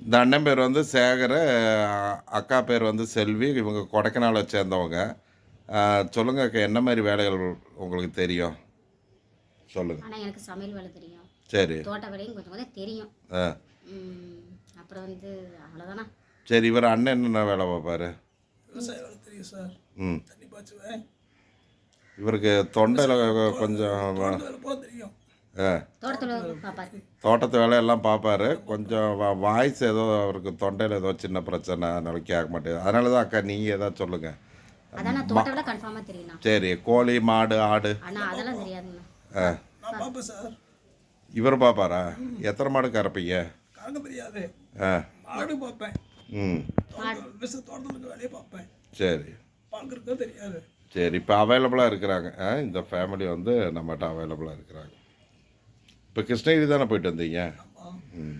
இந்த அண்ணன் பேர் வந்து சேகர், அக்கா பேர் வந்து செல்வி. இவங்க கொடைக்கானலை சேர்ந்தவங்க. சொல்லுங்க அக்கா, என்ன மாதிரி வேலைகள் உங்களுக்கு தெரியும்? சொல்லுங்க. ஆனால் எனக்கு சமையல் வேலை தெரியும், சரி. தோட்ட வேலையும் கொஞ்சம் கொஞ்சம் தெரியும். ஆ அப்புறம் வந்து அவ்வளோதானா. சரி, இவர் அண்ணன் என்னென்ன வேலை பார்ப்பாரு? விவசாய வேலை தெரியும் சார். ம் தண்ணி பாய்ச்சுவேன். இவருக்கு தொண்டையில் கொஞ்சம் தோட்டத்து வேலை போக தெரியும். தோட்டத்தில் பார்ப்பாரு. தோட்டத்து வேலையெல்லாம் பார்ப்பாரு. கொஞ்சம் வாய்ஸ் ஏதோ அவருக்கு தொண்டையில் ஏதோ சின்ன பிரச்சனை, அதனால கேட்க மாட்டேங்குது. அதனால தான் அக்கா நீங்கள் ஏதாவது சொல்லுங்கள். அதான் நான் தோட்ட வேலை கன்ஃபார்மாக தெரியும்ண்ணா. சரி, கோழி மாடு ஆடு ஆனால் அதெல்லாம் தெரியாதுண்ணா. நான் பார்ப்பேன் சார். இவர் பார்ப்பாரா? எத்தனை மாடு கறப்பீங்க? கணக்கு தெரியாது. ஆ மாடு பார்ப்பேன். ம் தோட்டத்தில் இருக்க வேலையை பார்ப்பேன். சரி பார்க்குறதுக்கு தெரியாது. சரி, இப்போ அவைலபிளாக இருக்கிறாங்க. இந்த ஃபேமிலி வந்து நம்மகிட்ட அவைலபிளாக இருக்கிறாங்க. இப்போ கிருஷ்ணகிரி தானே போயிட்டு வந்தீங்க? ஆமாம். ம்